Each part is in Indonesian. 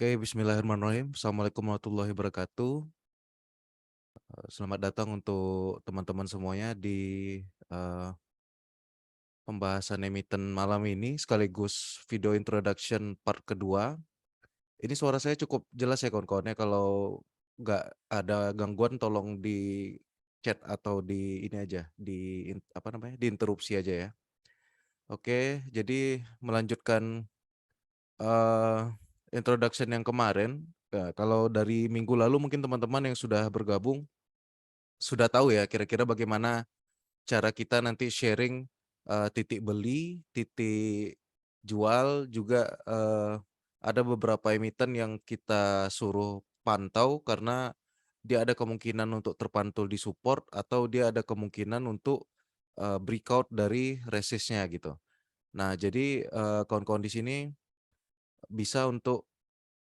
Oke, bismillahirrahmanirrahim. Assalamualaikum warahmatullahi wabarakatuh. Selamat datang untuk teman-teman semuanya di eh, pembahasan emiten malam ini sekaligus video introduction part kedua. Ini suara saya cukup jelas ya kawan-kawannya. Kalau nggak ada gangguan tolong di chat atau di ini aja, apa namanya, diinterupsi aja ya. Oke, jadi melanjutkan eh, introduction yang kemarin. Ya, kalau dari minggu lalu mungkin teman-teman yang sudah bergabung sudah tahu ya kira-kira bagaimana cara kita nanti sharing titik beli, titik jual juga ada beberapa emiten yang kita suruh pantau karena dia ada kemungkinan untuk terpantul di support atau dia ada kemungkinan untuk breakout dari resistnya gitu. Nah, jadi kawan-kawan di sini bisa untuk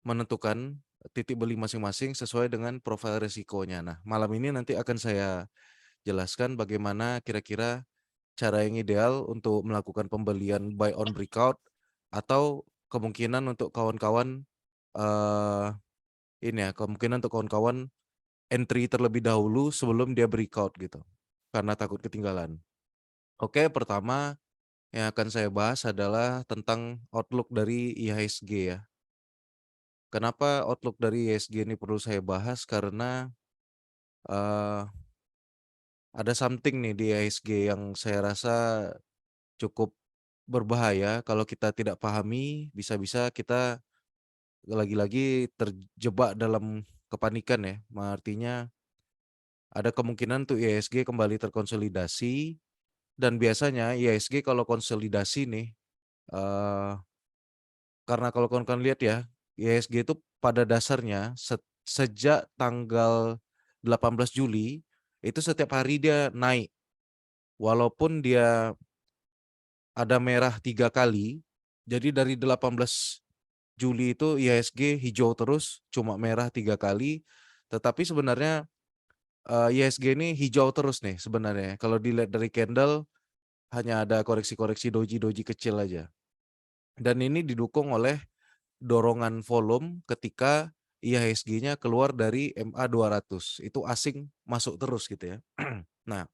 menentukan titik beli masing-masing sesuai dengan profil resikonya. Nah, malam ini nanti akan saya jelaskan bagaimana kira-kira cara yang ideal untuk melakukan pembelian buy on breakout atau kemungkinan untuk kawan-kawan eh ini ya, kemungkinan untuk kawan-kawan entry terlebih dahulu sebelum dia breakout gitu. Karena takut ketinggalan. Oke, pertama yang akan saya bahas adalah tentang outlook dari IHSG ya. Kenapa outlook dari IHSG ini perlu saya bahas? Karena eh ada something nih di IHSG yang saya rasa cukup berbahaya kalau kita tidak pahami, bisa-bisa kita lagi-lagi terjebak dalam kepanikan ya. Artinya ada kemungkinan tuh IHSG kembali terkonsolidasi dan biasanya IHSG kalau konsolidasi nih, eh, karena kalau kawan-kawan lihat ya, IHSG itu pada dasarnya sejak tanggal 18 Juli itu setiap hari dia naik. Walaupun dia ada merah 3 kali, jadi dari 18 Juli itu IHSG hijau terus, cuma merah 3 kali. Tetapi sebenarnya IHSG ini hijau terus nih sebenarnya. Kalau dilihat dari candle, hanya ada koreksi-koreksi doji-doji kecil aja. Dan ini didukung oleh dorongan volume ketika IHSG-nya keluar dari MA200. Itu asing masuk terus gitu ya. Nah,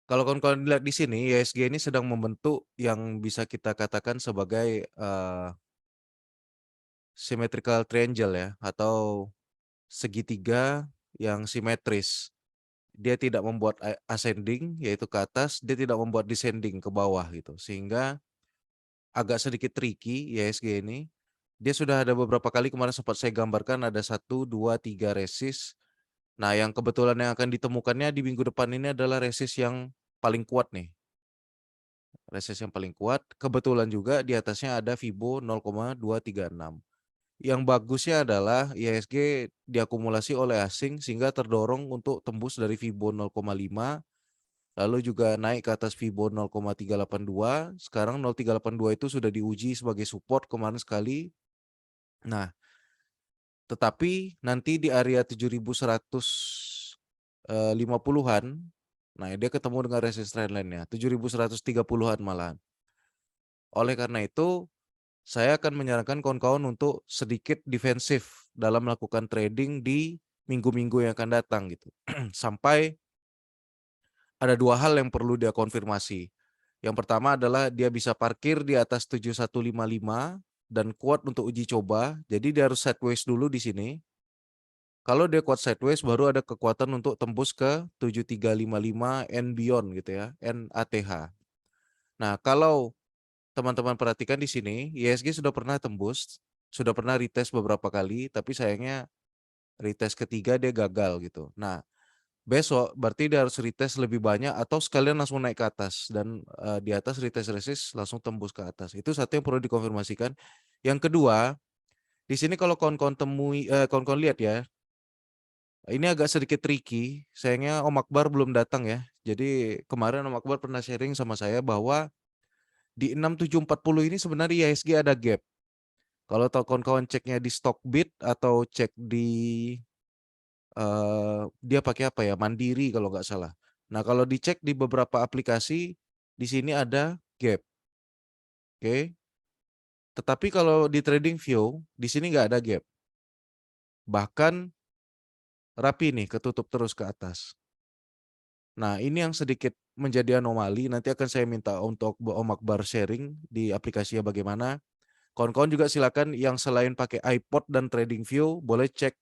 kalau kawan-kawan lihat di sini, IHSG ini sedang membentuk yang bisa kita katakan sebagai symmetrical triangle ya, atau segitiga yang simetris. Dia tidak membuat ascending yaitu ke atas, dia tidak membuat descending ke bawah gitu. Sehingga agak sedikit tricky IHSG ini. Dia sudah ada beberapa kali kemarin sempat saya gambarkan ada 1, 2, 3 resist. Nah, yang kebetulan yang akan ditemukannya di minggu depan ini adalah resist yang paling kuat nih. Resist yang paling kuat. Kebetulan juga di atasnya ada Fibo 0,236. Yang bagusnya adalah IHSG diakumulasi oleh asing sehingga terdorong untuk tembus dari Fibo 0,5, lalu juga naik ke atas Fibo 0,382. Sekarang 0,382 itu sudah diuji sebagai support kemarin sekali. Nah, tetapi nanti di area 7.150-an, nah dia ketemu dengan resistance trendline-nya 7.130-an malahan. Oleh karena itu, saya akan menyarankan kawan-kawan untuk sedikit defensif dalam melakukan trading di minggu-minggu yang akan datang gitu. Sampai ada dua hal yang perlu dia konfirmasi. Yang pertama adalah dia bisa parkir di atas 7155 dan kuat untuk uji coba. Jadi dia harus sideways dulu di sini. Kalau dia kuat sideways baru ada kekuatan untuk tembus ke 7355 and beyond gitu ya, NATH. Nah, kalau teman-teman perhatikan di sini, IHSG sudah pernah tembus, sudah pernah retest beberapa kali, tapi sayangnya retest ketiga dia gagal gitu. Nah, besok berarti dia harus retest lebih banyak atau sekalian langsung naik ke atas dan di atas retest resist langsung tembus ke atas. Itu satu yang perlu dikonfirmasikan. Yang kedua, di sini kalau kawan-kawan kawan-kawan lihat ya, ini agak sedikit tricky. Sayangnya Om Akbar belum datang ya. Jadi kemarin Om Akbar pernah sharing sama saya bahwa di 6740 ini sebenarnya IHSG ada gap. Kalau tahu kawan-kawan ceknya di Stockbit atau cek di dia pakai apa ya? Mandiri kalau nggak salah. Nah, kalau dicek di beberapa aplikasi di sini ada gap. Oke. Tetapi kalau di TradingView, di sini nggak ada gap. Bahkan rapi nih, ketutup terus ke atas. Nah, ini yang sedikit menjadi anomali. Nanti akan saya minta untuk Om Akbar sharing di aplikasinya bagaimana. Kawan-kawan juga silakan yang selain pakai iPod dan TradingView, boleh cek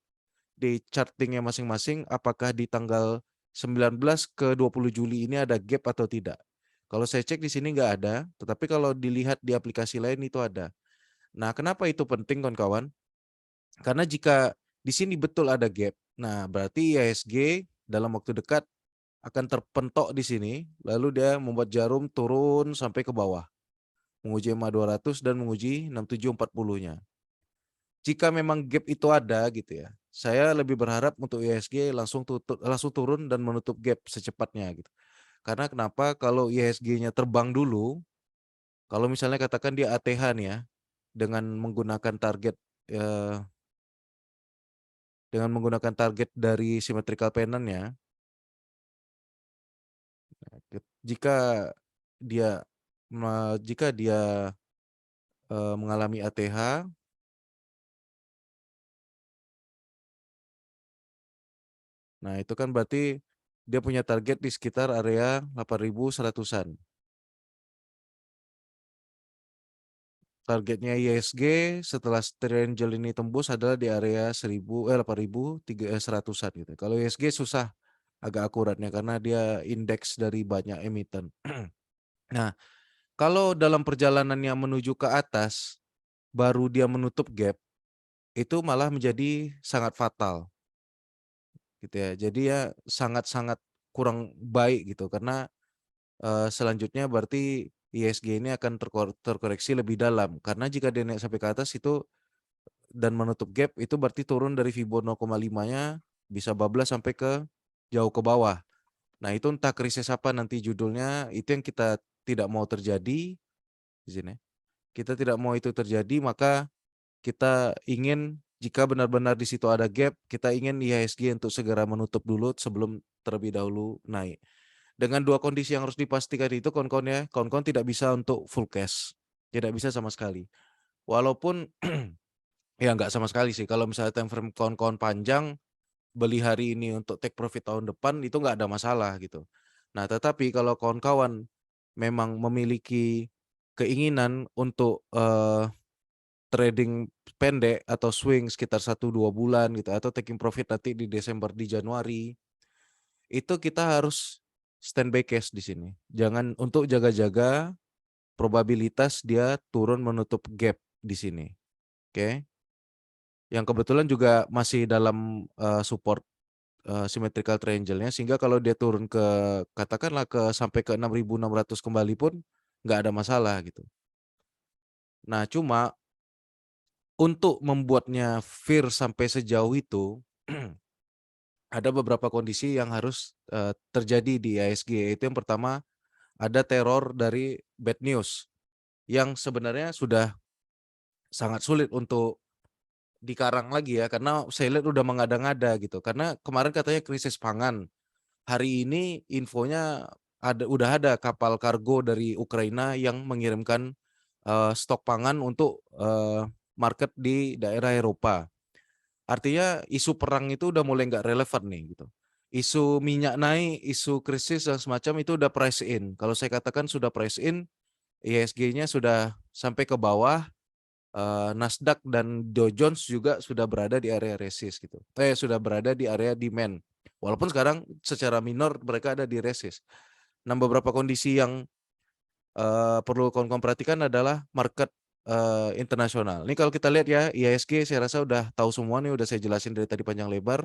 di chartingnya masing-masing apakah di tanggal 19 ke 20 Juli ini ada gap atau tidak. Kalau saya cek di sini nggak ada, tetapi kalau dilihat di aplikasi lain itu ada. Nah, kenapa itu penting kawan-kawan? Karena jika di sini betul ada gap, nah berarti IHSG dalam waktu dekat akan terpentok di sini, lalu dia membuat jarum turun sampai ke bawah, menguji EMA 200 dan menguji 6740-nya. Jika memang gap itu ada gitu ya, saya lebih berharap untuk IHSG langsung turun dan menutup gap secepatnya gitu. Karena kenapa? Kalau IHSG-nya terbang dulu, kalau misalnya katakan dia ATH nih ya, dengan menggunakan target eh, dari symmetrical pattern-nya, jika dia mengalami ATH, nah itu kan berarti dia punya target di sekitar area 8.100-an. Targetnya ISG setelah triangle ini tembus adalah di area 8.100-an gitu. Kalau ISG susah agak akuratnya karena dia indeks dari banyak emiten. Nah, kalau dalam perjalanannya menuju ke atas baru dia menutup gap, itu malah menjadi sangat fatal gitu ya. Jadi ya sangat-sangat kurang baik gitu karena selanjutnya berarti ISG ini akan terkoreksi lebih dalam karena jika dia naik sampai ke atas itu dan menutup gap itu berarti turun dari Fibo 0,5-nya bisa bablas sampai ke jauh ke bawah. Nah, itu entah krisis apa nanti judulnya, itu yang kita tidak mau terjadi di sini. Kita tidak mau itu terjadi, maka kita ingin jika benar-benar di situ ada gap, kita ingin IHSG untuk segera menutup dulu sebelum terlebih dahulu naik. Dengan dua kondisi yang harus dipastikan itu kawan-kawan ya, kawan-kawan tidak bisa untuk full cash. Tidak bisa sama sekali. Walaupun ya nggak sama sekali sih. Kalau misalnya time frame kawan-kawan panjang, beli hari ini untuk take profit tahun depan itu nggak ada masalah gitu. Nah, tetapi kalau kawan-kawan memang memiliki keinginan untuk trading pendek atau swing sekitar 1-2 bulan gitu atau taking profit nanti di Desember di Januari, itu kita harus standby cash di sini. Jangan untuk jaga-jaga probabilitas dia turun menutup gap di sini. Oke. Yang kebetulan juga masih dalam support symmetrical triangle-nya sehingga kalau dia turun ke katakanlah sampai ke 6.600 kembali pun nggak ada masalah gitu. Nah, cuma untuk membuatnya fair sampai sejauh itu ada beberapa kondisi yang harus terjadi di IHSG. Itu yang pertama ada teror dari bad news yang sebenarnya sudah sangat sulit untuk dikarang lagi ya karena saya lihat udah mengada-ngada gitu. Karena kemarin katanya krisis pangan. Hari ini infonya udah ada kapal kargo dari Ukraina yang mengirimkan stok pangan untuk market di daerah Eropa. Artinya isu perang itu udah mulai nggak relevan nih gitu. Isu minyak naik, isu krisis dan semacam itu udah price in. Kalau saya katakan sudah price in, IHSG-nya sudah sampai ke bawah, Nasdaq dan Dow Jones juga sudah berada di area resist gitu. Sudah berada di area demand. Walaupun sekarang secara minor mereka ada di resist. Nah, beberapa kondisi yang perlu kawan-kawan perhatikan adalah market internasional. Ini kalau kita lihat ya, IHSG saya rasa udah tahu semua nih, udah saya jelasin dari tadi panjang lebar.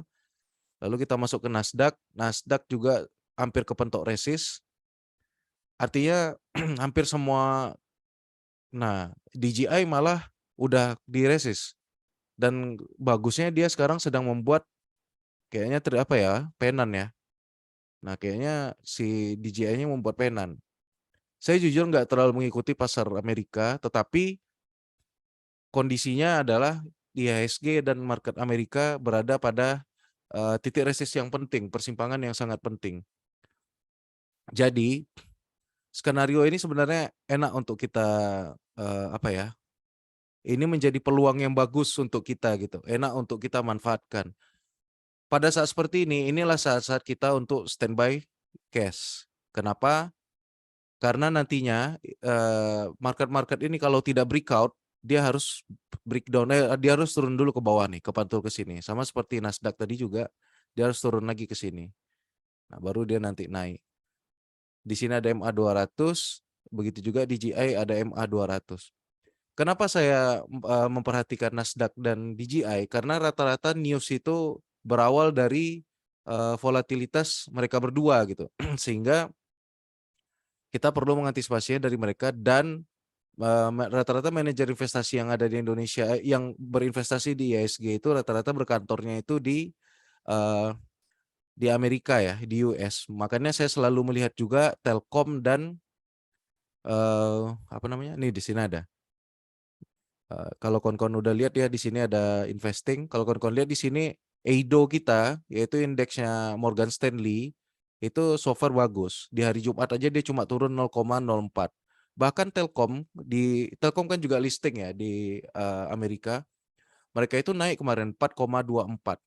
Lalu kita masuk ke Nasdaq. Nasdaq juga hampir kepentok resist. Artinya hampir semua, nah DJI malah udah di resist. Dan bagusnya dia sekarang sedang membuat kayaknya penan ya. Nah, kayaknya si DJI-nya membuat penan. Saya jujur nggak terlalu mengikuti pasar Amerika, tetapi kondisinya adalah IHSG dan market Amerika berada pada titik resist yang penting, persimpangan yang sangat penting. Jadi, skenario ini sebenarnya enak untuk kita ini menjadi peluang yang bagus untuk kita gitu, enak untuk kita manfaatkan. Pada saat seperti ini, inilah saat-saat kita untuk standby cash. Kenapa? Karena nantinya market-market ini kalau tidak breakout, dia harus dia harus turun dulu ke bawah nih, kepantul ke sini. Sama seperti Nasdaq tadi juga, dia harus turun lagi ke sini. Nah, baru dia nanti naik. Di sini ada MA 200, begitu juga di GI ada MA 200. Kenapa saya memperhatikan Nasdaq dan DJI? Karena rata-rata news itu berawal dari volatilitas mereka berdua gitu. Sehingga kita perlu mengantisipasinya dari mereka dan rata-rata manajer investasi yang ada di Indonesia yang berinvestasi di IHSG itu rata-rata berkantornya itu di Amerika ya, di US. Makanya saya selalu melihat juga Telkom dan apa namanya? Nih di sini ada. Kalau kawan-kawan udah lihat ya di sini ada investing. Kalau kawan-kawan lihat di sini EIDO kita yaitu indeksnya Morgan Stanley itu so far bagus. Di hari Jumat aja dia cuma turun 0,04. Bahkan Telkom kan juga listing ya di Amerika. Mereka itu naik kemarin 4,24.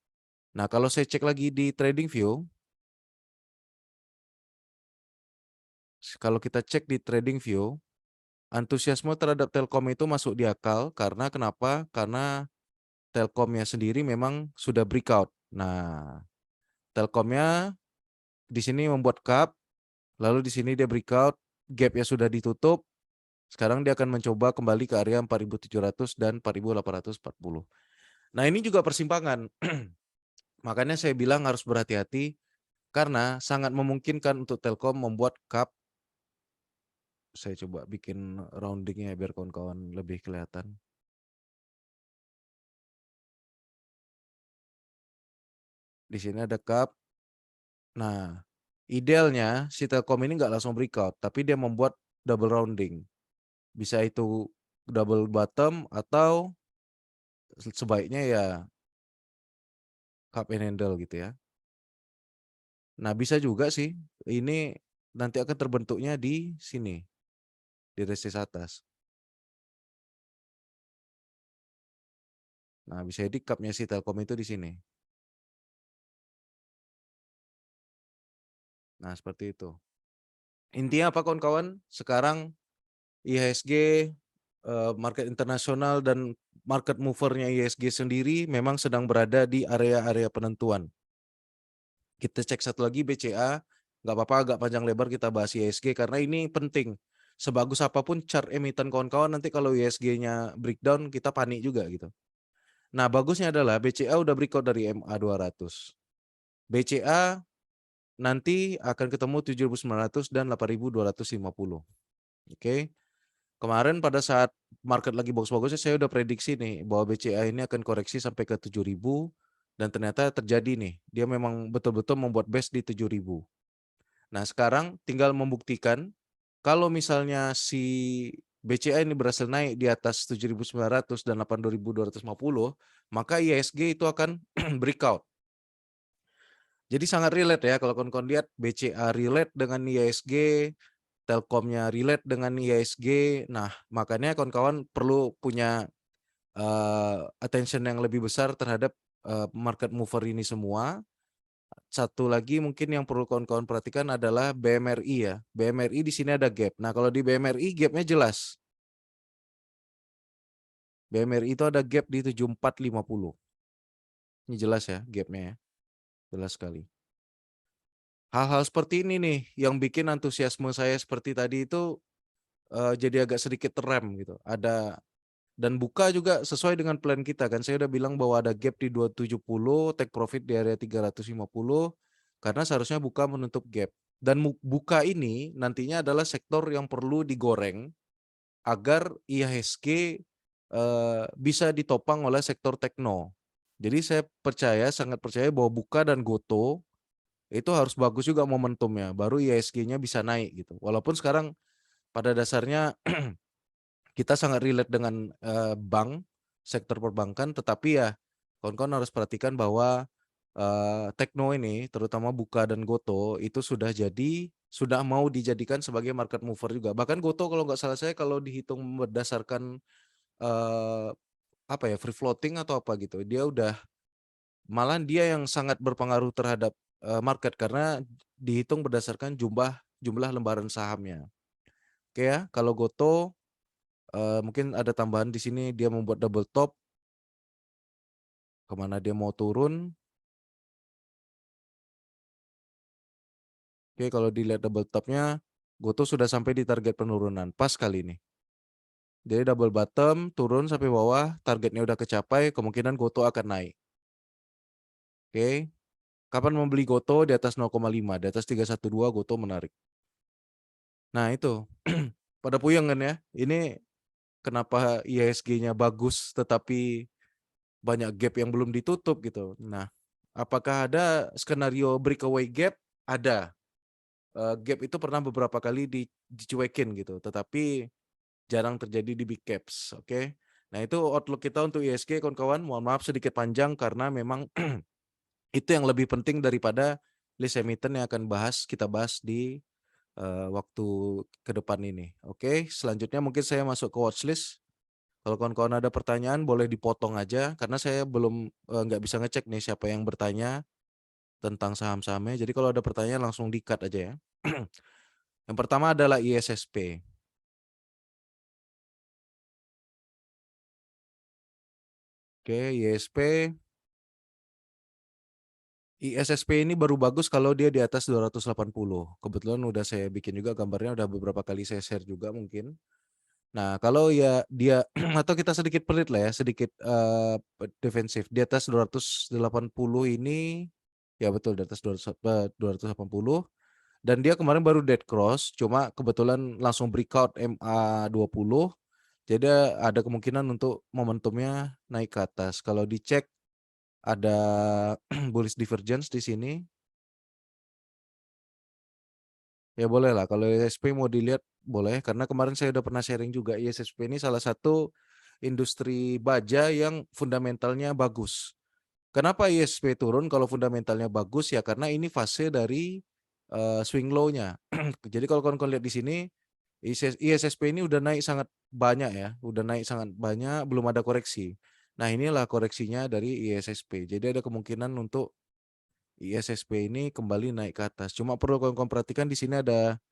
Nah, kalau saya cek lagi di TradingView, kalau kita cek di TradingView, antusiasme terhadap Telkom itu masuk di akal karena kenapa? Karena Telkomnya sendiri memang sudah breakout. Nah, Telkomnya di sini membuat cup, lalu di sini dia breakout, gapnya sudah ditutup. Sekarang dia akan mencoba kembali ke area 4.700 dan 4.840. Nah, ini juga persimpangan. Makanya saya bilang harus berhati-hati karena sangat memungkinkan untuk Telkom membuat cup. Saya coba bikin roundingnya biar kawan-kawan lebih kelihatan. Di sini ada cup. Nah, idealnya si Telkom ini nggak langsung breakout, tapi dia membuat double rounding. Bisa itu double bottom atau sebaiknya ya cup and handle gitu ya. Nah, bisa juga sih ini nanti akan terbentuknya di sini, di resistance atas. Nah, bisa jadi cupnya si Telkom itu di sini. Nah, seperti itu. Intinya apa kawan-kawan? Sekarang IHSG market internasional dan market movernya IHSG sendiri memang sedang berada di area-area penentuan. Kita cek satu lagi BCA, nggak apa-apa agak panjang lebar kita bahas IHSG karena ini penting. Sebagus apapun chart emiten kawan-kawan nanti kalau IHSG-nya breakdown kita panik juga gitu. Nah, bagusnya adalah BCA udah breakout dari MA 200. BCA nanti akan ketemu 7.900 dan 8.250. Oke. Kemarin pada saat market lagi bagus-bagusnya saya udah prediksi nih bahwa BCA ini akan koreksi sampai ke 7.000 dan ternyata terjadi nih. Dia memang betul-betul membuat base di 7.000. Nah, sekarang tinggal membuktikan kalau misalnya si BCA ini berhasil naik di atas 7.900 dan 8.250, maka IHSG itu akan breakout. Jadi sangat relate ya kalau kawan-kawan lihat BCA relate dengan IHSG, Telkomnya relate dengan IHSG. Nah, makanya kawan-kawan perlu punya attention yang lebih besar terhadap market mover ini semua. Satu lagi mungkin yang perlu kawan-kawan perhatikan adalah BMRI ya. BMRI di sini ada gap. Nah, kalau di BMRI gapnya jelas. BMRI itu ada gap di 7450. Ini jelas ya gapnya ya. Jelas sekali. Hal-hal seperti ini nih yang bikin antusiasme saya seperti tadi itu jadi agak sedikit terrem gitu. Dan buka juga sesuai dengan plan kita kan. Saya udah bilang bahwa ada gap di 270, take profit di area 350 karena seharusnya buka menutup gap. Dan buka ini nantinya adalah sektor yang perlu digoreng agar IHSG bisa ditopang oleh sektor tekno. Jadi saya sangat percaya bahwa buka dan goto itu harus bagus juga momentumnya, baru IHSG-nya bisa naik gitu. Walaupun sekarang pada dasarnya kita sangat relate dengan bank, sektor perbankan, tetapi ya kawan-kawan harus perhatikan bahwa Tekno ini, terutama Buka dan Goto, itu sudah mau dijadikan sebagai market mover juga. Bahkan Goto kalau nggak salah saya kalau dihitung berdasarkan eee, apa ya, free floating atau apa gitu. Malahan dia yang sangat berpengaruh terhadap, market karena dihitung berdasarkan jumlah jumlah lembaran sahamnya. Oke ya, kalau GoTo, mungkin ada tambahan di sini dia membuat double top, kemana dia mau turun. Oke, kalau dilihat double top-nya, GoTo sudah sampai di target penurunan, pas kali ini. Jadi double bottom, turun sampai bawah, targetnya udah kecapai, kemungkinan GoTo akan naik. Oke, kapan membeli GoTo di atas 0,5, di atas 312 GoTo menarik. Nah itu, pada puyeng kan ya, ini kenapa IHSG-nya bagus tetapi banyak gap yang belum ditutup gitu. Nah, apakah ada skenario breakaway gap? Ada. Gap itu pernah beberapa kali dicuekin gitu, tetapi jarang terjadi di big caps, oke. Nah, itu outlook kita untuk IHSG kawan-kawan. Mohon maaf sedikit panjang karena memang itu yang lebih penting daripada list emiten yang akan kita bahas di waktu ke depan ini. Oke, selanjutnya mungkin saya masuk ke watchlist. Kalau kawan-kawan ada pertanyaan boleh dipotong aja karena saya belum nggak bisa ngecek nih siapa yang bertanya tentang saham-sahamnya. Jadi kalau ada pertanyaan langsung di-cut aja ya. Yang pertama adalah ISSP. Oke, ISSP ini baru bagus kalau dia di atas 280. Kebetulan udah saya bikin juga gambarnya, udah beberapa kali saya share juga mungkin. Nah, kalau ya dia atau kita sedikit pelit lah ya, sedikit defensif. Di atas 280 ini, ya betul di atas 280. Dan dia kemarin baru dead cross, cuma kebetulan langsung breakout MA20. Jadi ada kemungkinan untuk momentumnya naik ke atas. Kalau dicek ada bullish divergence di sini. Ya boleh lah, kalau ISSP mau dilihat boleh, karena kemarin saya udah pernah sharing juga ISSP ini salah satu industri baja yang fundamentalnya bagus. Kenapa ISSP turun kalau fundamentalnya bagus? Ya karena ini fase dari swing low-nya. Jadi kalau kawan-kawan lihat di sini, ISSP ini udah naik sangat banyak ya, udah naik sangat banyak, belum ada koreksi. Nah inilah koreksinya dari ISSP. Jadi ada kemungkinan untuk ISSP ini kembali naik ke atas. Cuma perlu kawan-kawan perhatikan di sini ada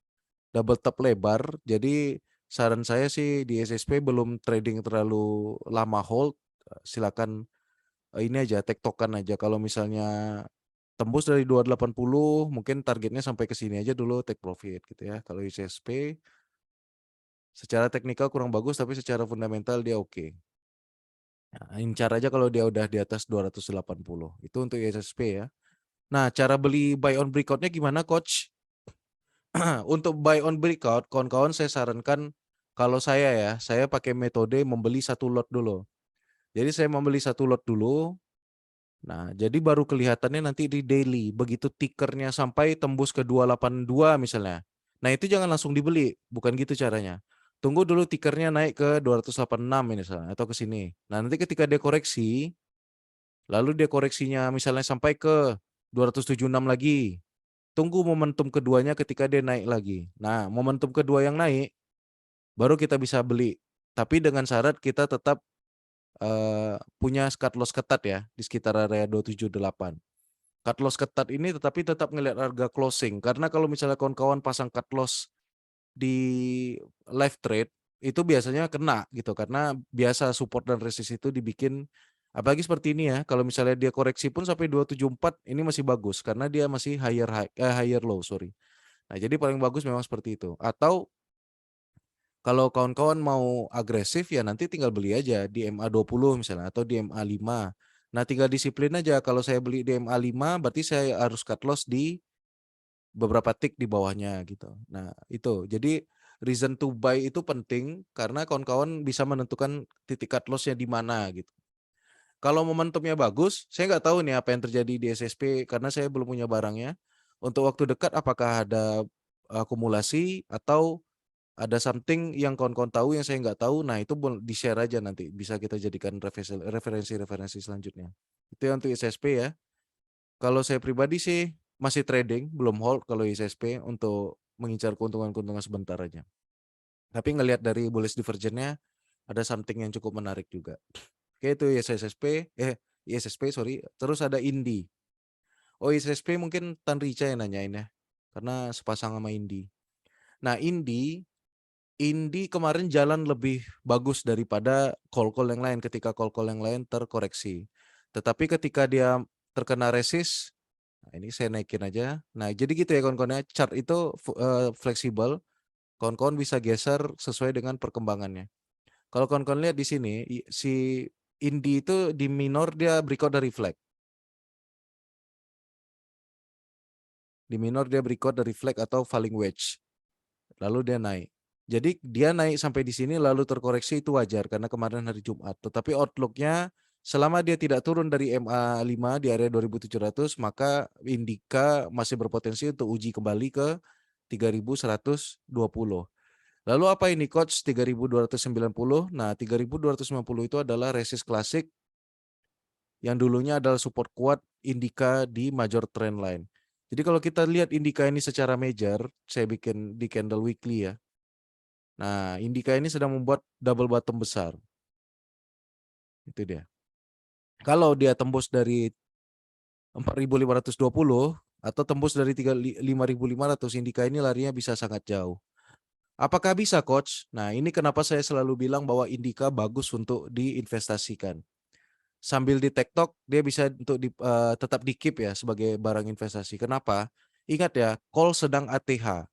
double top lebar. Jadi saran saya sih di ISSP belum trading terlalu lama hold. Silakan ini aja tektokan aja. Kalau misalnya tembus dari 280 mungkin targetnya sampai ke sini aja dulu take profit gitu ya. Kalau ISSP secara teknikal kurang bagus tapi secara fundamental dia oke. Nah, incar aja kalau dia udah di atas 280. Itu untuk ISSP ya. Nah, cara beli buy on breakout-nya gimana coach? Untuk buy on breakout, kawan-kawan saya sarankan kalau saya pakai metode membeli satu lot dulu. Jadi saya membeli satu lot dulu. Nah, jadi baru kelihatannya nanti di daily. Begitu tickernya sampai tembus ke 282 misalnya. Nah, itu jangan langsung dibeli. Bukan gitu caranya. Tunggu dulu tickernya naik ke 286 ini misalnya atau ke sini. Nah, nanti ketika dia koreksi, lalu dia koreksinya misalnya sampai ke 276 lagi. Tunggu momentum keduanya ketika dia naik lagi. Nah, momentum kedua yang naik baru kita bisa beli. Tapi dengan syarat kita tetap punya cut loss ketat ya di sekitar area 278. Cut loss ketat ini tetapi tetap ngelihat harga closing karena kalau misalnya kawan-kawan pasang cut loss di live trade itu biasanya kena gitu karena biasa support dan resist itu dibikin apalagi seperti ini ya. Kalau misalnya dia koreksi pun sampai 274 ini masih bagus karena dia masih higher low, sorry. Nah, jadi paling bagus memang seperti itu. Atau kalau kawan-kawan mau agresif ya nanti tinggal beli aja di MA20 misalnya atau di MA5. Nah, tinggal disiplin aja kalau saya beli di MA5 berarti saya harus cut loss di beberapa tick di bawahnya gitu. Nah, itu. Jadi reason to buy itu penting karena kawan-kawan bisa menentukan titik cut loss-nya di mana gitu. Kalau momentumnya bagus, saya nggak tahu nih apa yang terjadi di SSP karena saya belum punya barangnya. Untuk waktu dekat apakah ada akumulasi atau ada something yang kawan-kawan tahu yang saya nggak tahu, nah itu di-share aja nanti bisa kita jadikan referensi selanjutnya. Itu yang untuk ISSP ya. Kalau saya pribadi sih masih trading, belum hold kalau ISSP untuk mengincar keuntungan-keuntungan sebentar aja. Tapi ngelihat dari bullish divergence-nya Ada something yang cukup menarik juga. Oke itu ISSP sorry, terus ada Indi. Oh ISSP mungkin Tan Rica yang nanyain ya, karena sepasang sama Indi. Nah Indi kemarin jalan lebih bagus daripada call-call yang lain ketika call-call yang lain terkoreksi. Tetapi ketika dia terkena resist, nah ini saya naikin aja. Nah jadi gitu ya kawan-kawan ya, chart itu fleksibel, kawan-kawan bisa geser sesuai dengan perkembangannya. Kalau kawan-kawan lihat di sini, si Indi itu di minor dia breakout dari flag. Di minor dia breakout dari flag atau falling wedge. Lalu dia naik. Jadi dia naik sampai di sini lalu terkoreksi itu wajar karena kemarin hari Jumat. Tetapi outlook-nya selama dia tidak turun dari MA5 di area 2700 maka Indika masih berpotensi untuk uji kembali ke 3120. Lalu apa ini coach 3290? Nah, 3290 itu adalah resist klasik yang dulunya adalah support kuat Indika di major trend line. Jadi kalau kita lihat Indika ini secara major, saya bikin di candle weekly ya. Nah, Indika ini sedang membuat double bottom besar. Itu dia. Kalau dia tembus dari 4.520 atau tembus dari 5.500, Indika ini larinya bisa sangat jauh. Apakah bisa coach? Nah, ini kenapa saya selalu bilang bahwa Indika bagus untuk diinvestasikan. Sambil di TikTok dia bisa untuk tetap di keep ya sebagai barang investasi. Kenapa? Ingat ya, call sedang ATH.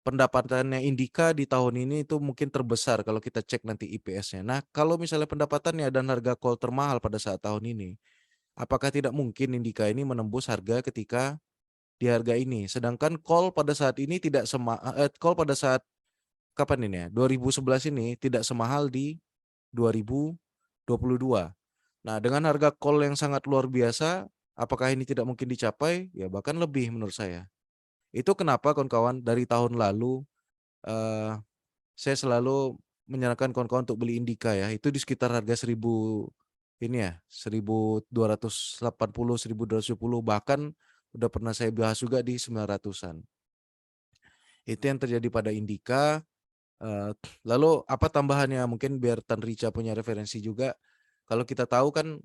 Pendapatannya Indika di tahun ini itu mungkin terbesar kalau kita cek nanti IPS-nya. Nah, kalau misalnya pendapatannya dan harga call termahal pada saat tahun ini, apakah tidak mungkin Indika ini menembus harga ketika di harga ini? Sedangkan call pada saat ini tidak call pada saat kapan ini ya? 2011 ini tidak semahal di 2022. Nah, dengan harga call yang sangat luar biasa, apakah ini tidak mungkin dicapai? Ya bahkan lebih menurut saya. Itu kenapa kawan-kawan dari tahun lalu eh, saya selalu menyarankan kawan-kawan untuk beli Indika ya. Itu di sekitar harga 1000 ini ya, 1280, 1270 bahkan udah pernah saya bahas juga di 900-an. Itu yang terjadi pada Indika. Lalu apa tambahannya mungkin biar Tan Rica punya referensi juga. Kalau kita tahu kan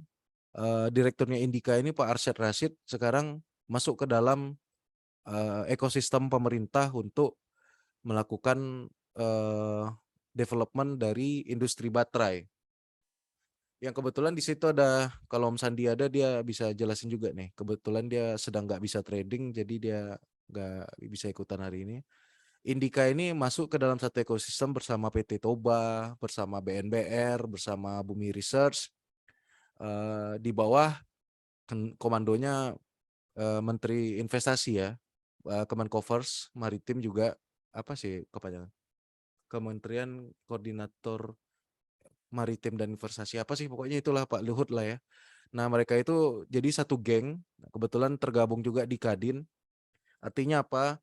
direkturnya Indika ini Pak Arsyad Rashid sekarang masuk ke dalam ekosistem pemerintah untuk melakukan development dari industri baterai. Yang kebetulan di situ ada, kalau Om Sandi ada dia bisa jelasin juga nih. Kebetulan dia sedang nggak bisa trading, jadi dia nggak bisa ikutan hari ini. Indika ini masuk ke dalam satu ekosistem bersama PT Toba, bersama BNBR, bersama Bumi Research, di bawah komandonya Menteri Investasi ya, Kemenkovers Maritim juga apa sih kepanjangan? Kementerian Koordinator Maritim dan Investasi apa sih pokoknya itulah Pak Luhut lah ya. Nah mereka itu jadi satu geng, kebetulan tergabung juga di Kadin. Artinya apa?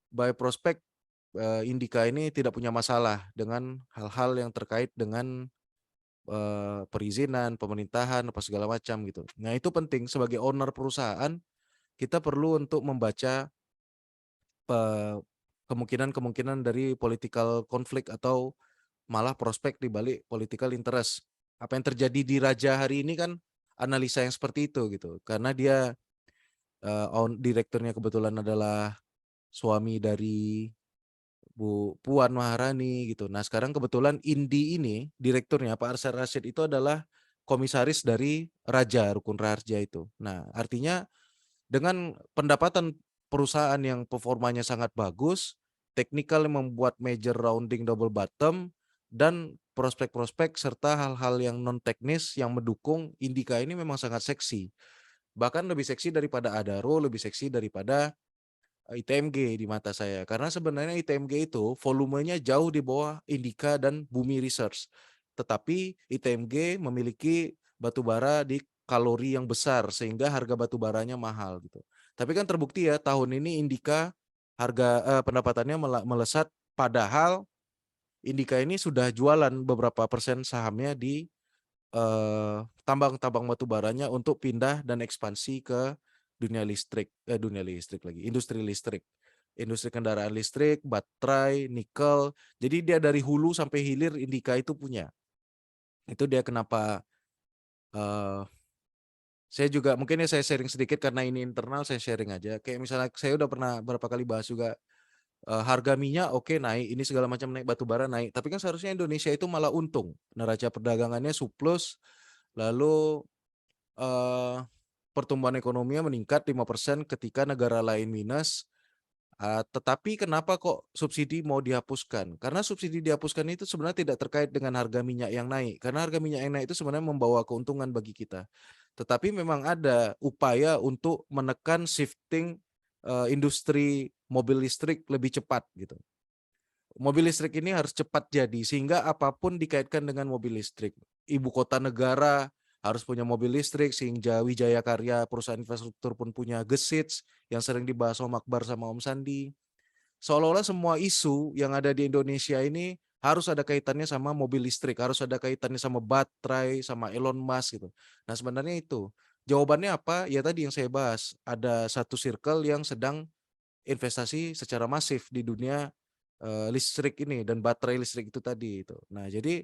By prospek Indika ini tidak punya masalah dengan hal-hal yang terkait dengan perizinan, pemerintahan, apa segala macam gitu. Nah itu penting sebagai owner perusahaan kita perlu untuk membaca kemungkinan-kemungkinan dari political konflik atau malah prospek di balik political interest. Apa yang terjadi di Raja hari ini kan analisa yang seperti itu gitu. Karena dia direkturnya kebetulan adalah suami dari Bu Puan Maharani gitu. Nah, sekarang kebetulan Indi ini direkturnya Pak Arsyad Rashid itu adalah komisaris dari Raja Rukun Raharja itu. Nah, artinya dengan pendapatan perusahaan yang performanya sangat bagus, teknikal yang membuat major rounding double bottom, dan prospek-prospek serta hal-hal yang non teknis yang mendukung Indika ini memang sangat seksi. Bahkan lebih seksi daripada Adaro, lebih seksi daripada ITMG di mata saya. Karena sebenarnya ITMG itu volumenya jauh di bawah Indika dan Bumi Research. Tetapi ITMG memiliki batubara di kalori yang besar sehingga harga batubaranya mahal gitu. Tapi kan terbukti ya tahun ini Indika pendapatannya melesat padahal Indika ini sudah jualan beberapa persen sahamnya di tambang-tambang batubaranya untuk pindah dan ekspansi ke dunia listrik lagi, industri kendaraan listrik, baterai, nikel. Jadi dia dari hulu sampai hilir Indika itu punya. Itu dia kenapa, eee, saya juga mungkin ya saya sharing sedikit karena ini internal saya sharing aja. Kayak misalnya saya udah pernah berapa kali bahas juga, harga minyak oke naik, ini segala macam naik, batu bara naik, tapi kan seharusnya Indonesia itu malah untung. Neraca perdagangannya surplus, lalu, eee, pertumbuhan ekonominya meningkat 5% ketika negara lain minus. Tetapi kenapa kok subsidi mau dihapuskan? Karena subsidi dihapuskan itu sebenarnya tidak terkait dengan harga minyak yang naik, karena harga minyak yang naik itu sebenarnya membawa keuntungan bagi kita. Tetapi memang ada upaya untuk menekan shifting, industri mobil listrik lebih cepat gitu. Mobil listrik ini harus cepat jadi sehingga apapun dikaitkan dengan mobil listrik. Ibu kota negara harus punya mobil listrik sehingga Wijaya Karya perusahaan infrastruktur pun punya Gesits yang sering dibahas Om Akbar sama Om Sandi. Seolah-olah semua isu yang ada di Indonesia ini harus ada kaitannya sama mobil listrik, harus ada kaitannya sama baterai, sama Elon Musk gitu. Nah, sebenarnya itu. Jawabannya apa? Ya tadi yang saya bahas, ada satu circle yang sedang investasi secara masif di dunia listrik ini dan baterai listrik itu tadi itu. Nah, jadi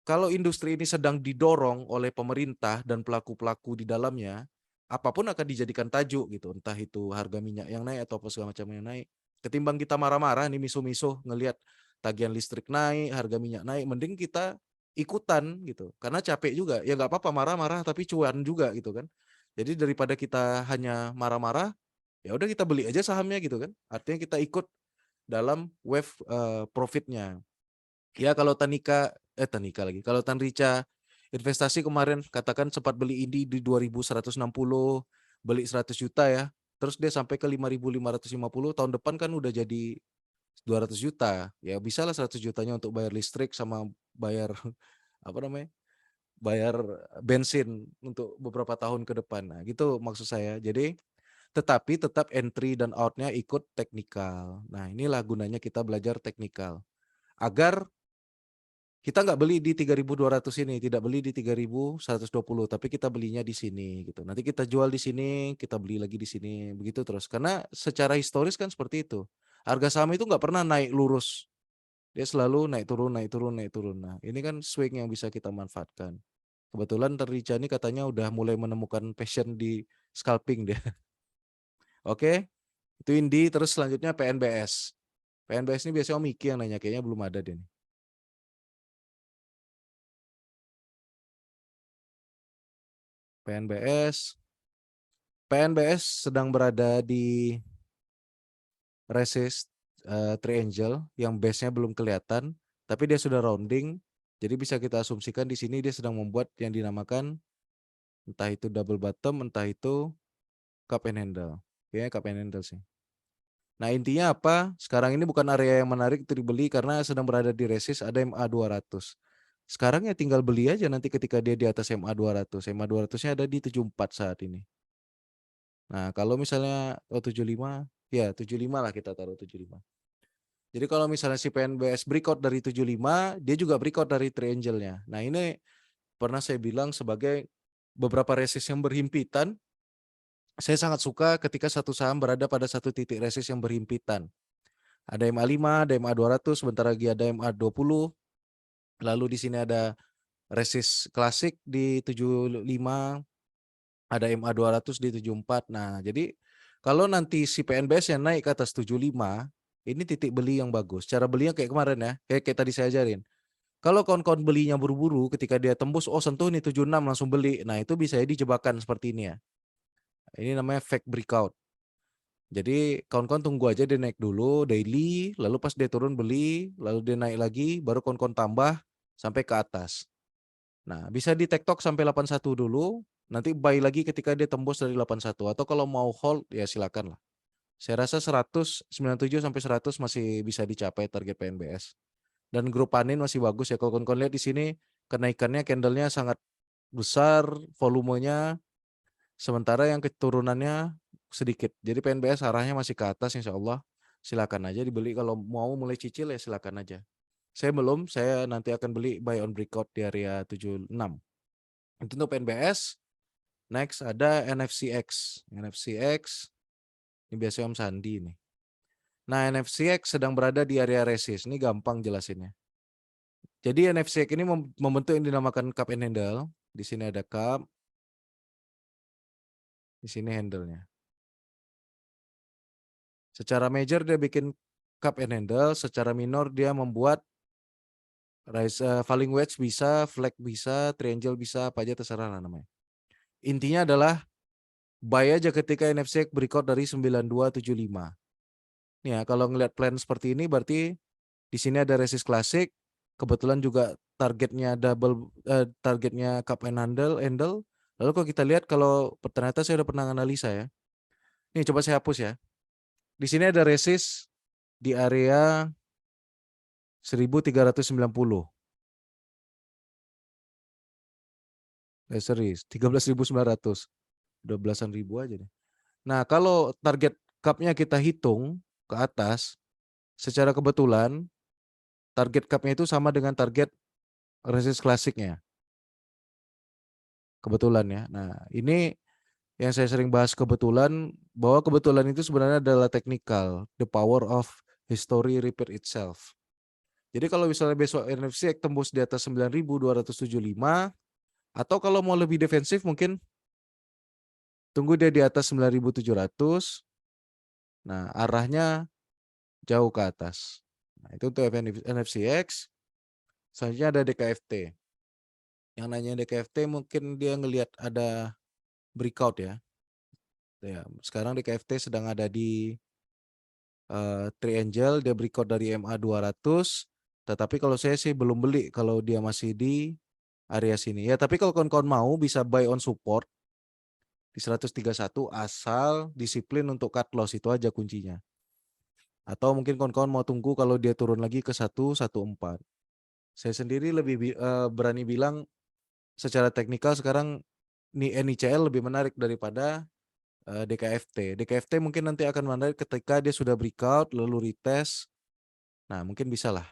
kalau industri ini sedang didorong oleh pemerintah dan pelaku-pelaku di dalamnya, apapun akan dijadikan tajuk gitu, entah itu harga minyak yang naik atau apa segala macam yang naik. Ketimbang kita marah-marah nih misuh-misuh ngelihat tagihan listrik naik, harga minyak naik, mending kita ikutan gitu. Karena capek juga. Ya nggak apa-apa marah-marah tapi cuan juga gitu kan. Jadi daripada kita hanya marah-marah, ya udah kita beli aja sahamnya gitu kan. Artinya kita ikut dalam wave profitnya. Ya kalau Tanika lagi. Kalau Tanrica investasi kemarin katakan sempat beli ini di 2.160, beli 100 juta ya. Terus dia sampai ke 5.550, tahun depan kan udah jadi 200 juta. Ya bisalah 100 jutanya untuk bayar listrik sama bayar apa namanya? Bayar bensin untuk beberapa tahun ke depan. Nah, gitu maksud saya. Jadi tetapi tetap entry dan outnya ikut teknikal. Nah, inilah gunanya kita belajar teknikal. Agar kita nggak beli di 3.200 ini, tidak beli di 3.120, tapi kita belinya di sini gitu. Nanti kita jual di sini, kita beli lagi di sini, begitu terus. Karena secara historis kan seperti itu. Harga saham itu nggak pernah naik lurus. Dia selalu naik turun, naik turun, naik turun. Nah, ini kan swing yang bisa kita manfaatkan. Kebetulan Rica ini katanya udah mulai menemukan passion di scalping dia. Oke, itu Indi, terus selanjutnya PNBS. PNBS ini biasanya Om Iki yang nanya, kayaknya belum ada deh nih. PNBS. PNBS sedang berada di resist triangle yang base-nya belum kelihatan, tapi dia sudah rounding. Jadi bisa kita asumsikan di sini dia sedang membuat yang dinamakan entah itu double bottom, entah itu cup and handle. Kayaknya cup and handle sih. Nah, intinya apa? Sekarang ini bukan area yang menarik untuk dibeli karena sedang berada di resist, ada MA 200. Sekarang ya tinggal beli aja nanti ketika dia di atas MA 200. MA 200-nya ada di 74 saat ini. Nah, kalau misalnya 75, ya 75 lah kita taruh 75. Jadi kalau misalnya si PNBS breakout dari 75, dia juga breakout dari triangle-nya. Nah, ini pernah saya bilang sebagai beberapa resist yang berhimpitan. Saya sangat suka ketika satu saham berada pada satu titik resist yang berhimpitan. Ada MA5, ada MA 200, sebentar lagi ada MA 20. Lalu di sini ada resist klasik di 75, ada MA 200 di 74. Nah, jadi kalau nanti si PNBS yang naik ke atas 75, ini titik beli yang bagus. Cara belinya kayak kemarin ya, kayak tadi saya ajarin. Kalau kawan-kawan belinya buru-buru ketika dia tembus, oh sentuh nih 76 langsung beli. Nah, itu bisa jadi jebakan seperti ini ya. Ini namanya fake breakout. Jadi kawan-kawan tunggu aja dia naik dulu daily, lalu pas dia turun beli, lalu dia naik lagi, baru kawan-kawan tambah sampai ke atas. Nah, bisa di TikTok sampai 81 dulu, nanti buy lagi ketika dia tembus dari 81, atau kalau mau hold ya silakan lah. Saya rasa 197 sampai 100 masih bisa dicapai target PNBS. Dan grup panin masih bagus ya. Kalau kawan-kawan lihat di sini kenaikannya candlenya sangat besar, volumenya, sementara yang keturunannya sedikit. Jadi PNBS arahnya masih ke atas insya Allah. Silakan aja dibeli, kalau mau mulai cicil ya silakan aja. Saya belum, saya nanti akan beli buy on breakout di area 76. Itu untuk PNBS. Next ada NFCX. NFCX ini biasanya Om Sandi nih. Nah, NFCX sedang berada di area resist. Ini gampang jelasinnya. Jadi NFCX ini membentuk yang dinamakan cup and handle. Di sini ada cup, di sini handle-nya. Secara major dia bikin cup and handle, secara minor dia membuat falling wedge bisa, flag bisa, triangle bisa, apa aja terserah lah namanya. Intinya adalah buy aja ketika NFCX breakout dari 9275. Nih ya, kalau ngelihat plan seperti ini berarti di sini ada resist klasik, kebetulan juga targetnya cup and handle. Lalu kalau kita lihat kalau ternyata saya udah pernah analisa ya. Nih coba saya hapus ya. Di sini ada resist di area 1390. Series 13.900. 12-an ribu aja deh. Nah, kalau target cup-nya kita hitung ke atas, secara kebetulan target cup-nya itu sama dengan target resist klasiknya. Kebetulan ya. Nah, ini yang saya sering bahas kebetulan, bahwa kebetulan itu sebenarnya adalah technical, the power of history repeat itself. Jadi kalau misalnya besok NFC tembus di atas 9.275, atau kalau mau lebih defensif mungkin tunggu dia di atas 9.700. Nah, arahnya jauh ke atas. Nah, itu untuk NFCX. Selanjutnya ada DKFT. Yang nanya DKFT mungkin dia ngelihat ada breakout ya. Ya, sekarang DKFT sedang ada di triangle, dia breakout dari MA 200. Tetapi kalau saya sih belum beli kalau dia masih di area sini. Ya, tapi kalau kawan-kawan mau bisa buy on support di 131 asal disiplin untuk cut loss, itu aja kuncinya. Atau mungkin kawan-kawan mau tunggu kalau dia turun lagi ke 114. Saya sendiri lebih berani bilang secara teknikal sekarang NICL lebih menarik daripada DKFT. DKFT mungkin nanti akan menarik ketika dia sudah breakout lalu retest. Nah, mungkin bisa lah.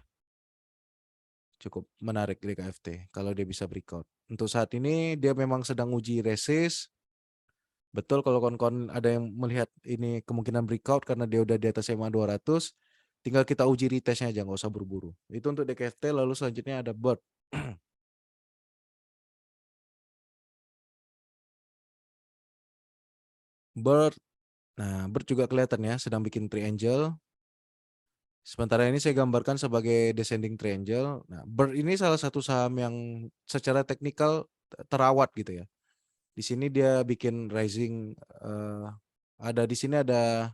Cukup menarik DKFT kalau dia bisa breakout. Untuk saat ini dia memang sedang uji resist. Betul kalau kawan-kawan ada yang melihat ini kemungkinan breakout karena dia udah di atas SMA 200, tinggal kita uji retestnya aja, nggak usah buru-buru. Itu untuk DKFT. Lalu selanjutnya ada BIRD. BIRD. Nah, BIRD juga kelihatan ya sedang bikin triangle. Sementara ini saya gambarkan sebagai descending triangle. Nah, BIRD ini salah satu saham yang secara teknikal terawat gitu ya. Di sini dia bikin rising, ada di sini ada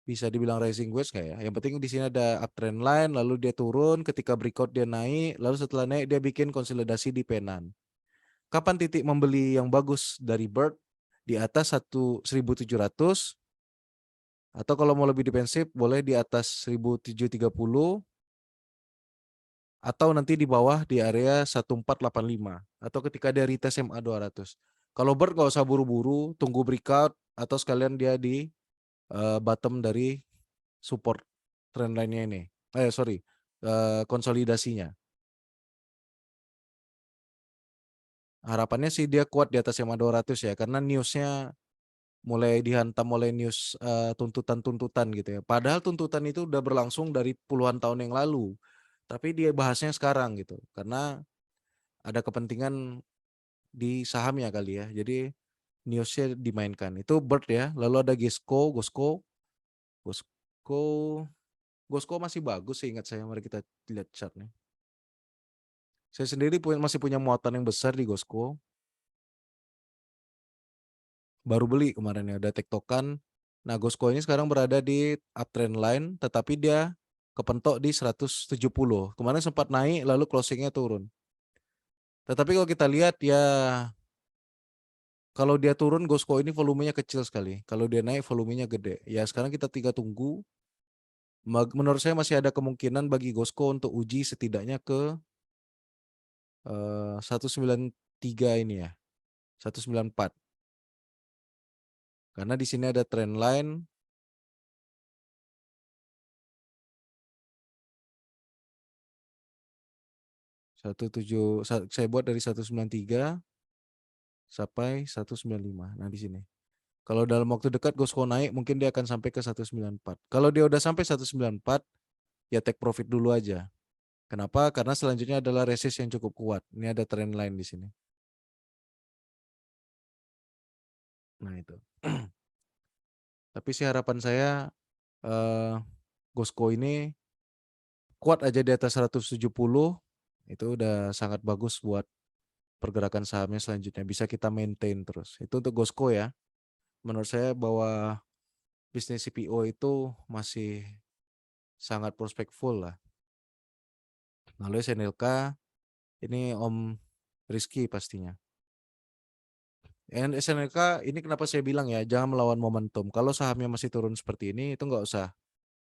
bisa dibilang rising wedge nggak ya? Yang penting di sini ada uptrend line, lalu dia turun, ketika breakout dia naik, lalu setelah naik dia bikin konsolidasi di penan. Kapan titik membeli yang bagus dari BIRD? Di atas 1.700, atau kalau mau lebih defensif boleh di atas 1.730, atau nanti di bawah di area 1485 atau ketika dia retest MA 200. Kalau BIRD nggak usah buru-buru, tunggu breakout atau sekalian dia di bottom dari support trend line-nya ini. Konsolidasinya. Harapannya sih dia kuat di atas MA 200 ya, karena newsnya mulai dihantam oleh news tuntutan-tuntutan gitu ya. Padahal tuntutan itu udah berlangsung dari puluhan tahun yang lalu. Tapi dia bahasnya sekarang gitu. Karena ada kepentingan di sahamnya kali ya. Jadi newsnya dimainkan. Itu BIRD ya. Lalu ada Gosco. Gosco masih bagus sih, ingat saya. Mari kita lihat chartnya. Saya sendiri masih punya muatan yang besar di Gosco. Baru beli kemarin ya, udah tektokan. Nah, Gosco ini sekarang berada di uptrend line, tetapi dia kepentok di 170. Kemarin sempat naik, lalu closingnya turun. Tetapi kalau kita lihat ya, kalau dia turun Gosco ini volumenya kecil sekali. Kalau dia naik volumenya gede. Ya sekarang kita tinggal tunggu. Menurut saya masih ada kemungkinan bagi Gosco untuk uji setidaknya ke 193 ini ya. 194. Karena di sini ada trend line 17, saya buat dari 193 sampai 195. Nah, di sini. Kalau dalam waktu dekat Gosco naik, mungkin dia akan sampai ke 194. Kalau dia udah sampai 194, ya take profit dulu aja. Kenapa? Karena selanjutnya adalah resist yang cukup kuat. Ini ada trend line di sini. Nah itu. Tapi sih harapan saya eh, Gosco ini kuat aja di atas 170, itu udah sangat bagus buat pergerakan sahamnya selanjutnya. Bisa kita maintain terus. Itu untuk Gosco ya. Menurut saya bahwa bisnis CPO itu masih sangat prospekful lah. Lalu SNLK ini Om Rizky pastinya. SNLK ini kenapa saya bilang ya jangan melawan momentum. Kalau sahamnya masih turun seperti ini itu nggak usah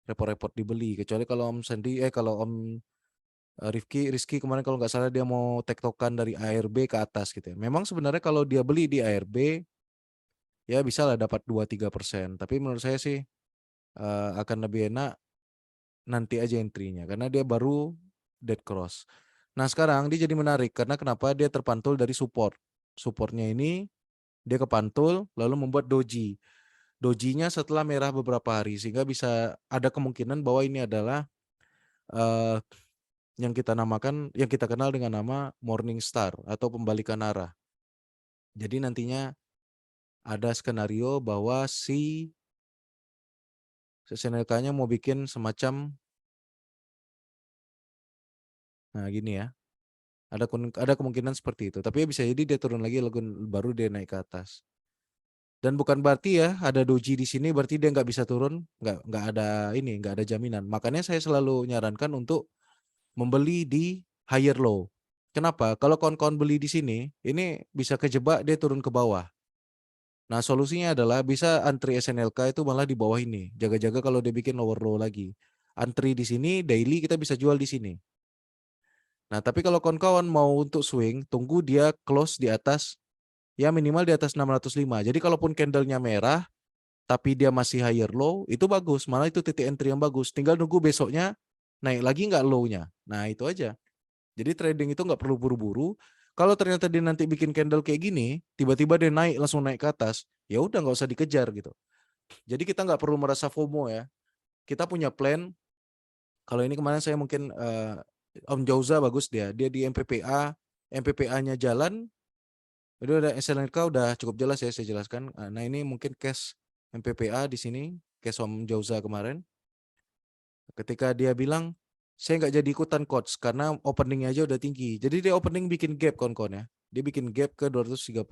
repot-repot dibeli. Kecuali kalau Om Sandi kalau Om Rizky kemarin kalau nggak salah dia mau tektokan dari ARB ke atas gitu ya. Memang sebenarnya kalau dia beli di ARB ya bisa lah dapat 2-3%. Tapi menurut saya sih akan lebih enak nanti aja entry-nya karena dia baru dead cross. Nah sekarang dia jadi menarik karena kenapa dia terpantul dari support. Supportnya ini dia kepantul lalu membuat doji. Dojinya setelah merah beberapa hari sehingga bisa ada kemungkinan bahwa ini adalah uh, yang kita kenal dengan nama Morning Star atau pembalikan arah. Jadi nantinya ada skenario bahwa si SNLK-nya mau bikin semacam nah gini ya. Ada kemungkinan seperti itu. Tapi ya bisa jadi dia turun lagi lalu baru dia naik ke atas. Dan bukan berarti ya ada doji di sini berarti dia nggak bisa turun, nggak ada jaminan. Makanya saya selalu nyarankan untuk membeli di higher low. Kenapa? Kalau kawan-kawan beli di sini, ini bisa kejebak dia turun ke bawah. Nah, solusinya adalah bisa antri SNLK itu malah di bawah ini. Jaga-jaga kalau dia bikin lower low lagi. Antri di sini, daily kita bisa jual di sini. Nah, tapi kalau kawan-kawan mau untuk swing, tunggu dia close di atas, ya minimal di atas 605. Jadi kalaupun candlenya merah, tapi dia masih higher low, itu bagus. Malah itu titik entry yang bagus. Tinggal nunggu besoknya naik lagi nggak low-nya. Nah, itu aja. Jadi trading itu nggak perlu buru-buru. Kalau ternyata dia nanti bikin candle kayak gini, tiba-tiba dia naik langsung naik ke atas, ya udah nggak usah dikejar gitu. Jadi kita nggak perlu merasa FOMO ya. Kita punya plan. Kalau ini kemarin saya mungkin Om Jauza bagus dia di MPPA, MPPA-nya jalan, itu udah SLNK udah cukup jelas ya saya jelaskan. Nah ini mungkin case MPPA di sini, case Om Jauza kemarin. Ketika dia bilang saya nggak jadi ikutan coach karena openingnya aja udah tinggi. Jadi dia opening bikin gap kawan-kawan ya. Dia bikin gap ke 230.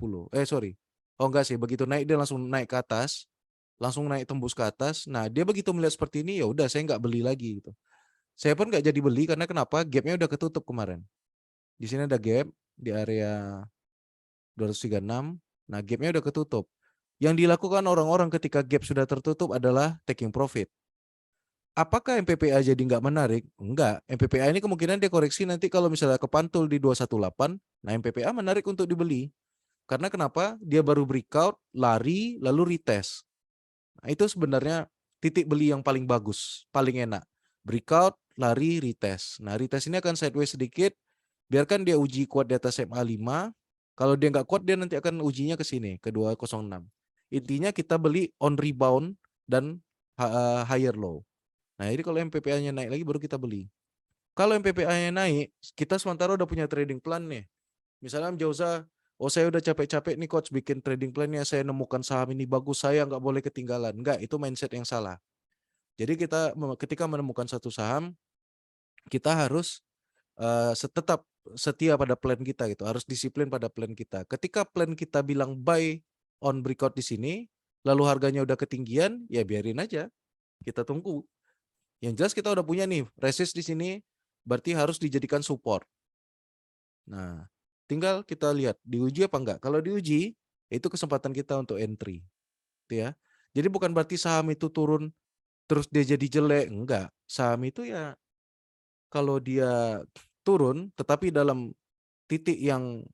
Sorry. Oh enggak sih, begitu naik dia langsung naik ke atas, langsung naik tembus ke atas. Nah, dia begitu melihat seperti ini ya udah saya nggak beli lagi gitu. Saya pun nggak jadi beli karena kenapa? Gapnya udah ketutup kemarin. Di sini ada gap di area 236. Nah, gapnya udah ketutup. Yang dilakukan orang-orang ketika gap sudah tertutup adalah taking profit. Apakah MPPA jadi nggak menarik? Enggak. MPPA ini kemungkinan dia koreksi nanti kalau misalnya kepantul di 218, nah MPPA menarik untuk dibeli. Karena kenapa? Dia baru breakout, lari, lalu retest. Nah, itu sebenarnya titik beli yang paling bagus, paling enak. Breakout, lari, retest. Nah, retest ini akan sideways sedikit, biarkan dia uji kuat di atas MA5. Kalau dia nggak kuat, dia nanti akan ujinya ke sini, ke 206. Intinya kita beli on rebound dan higher low. Nah, jadi kalau MPPA-nya naik lagi baru kita beli. Kalau MPPA-nya naik, kita sementara udah punya trading plan nih. Misalnya Jauza, oh saya udah capek-capek nih coach bikin trading plan-nya, saya nemukan saham ini bagus, saya nggak boleh ketinggalan. Enggak, itu mindset yang salah. Jadi kita ketika menemukan satu saham, kita harus tetap setia pada plan kita gitu, harus disiplin pada plan kita. Ketika plan kita bilang buy on breakout di sini, lalu harganya udah ketinggian, ya biarin aja. Kita tunggu. Yang jelas kita udah punya nih resist di sini, berarti harus dijadikan support. Nah, tinggal kita lihat diuji apa enggak. Kalau diuji, itu kesempatan kita untuk entry. Gitu ya. Jadi bukan berarti saham itu turun terus dia jadi jelek, enggak. Saham itu ya kalau dia turun tetapi dalam titik yang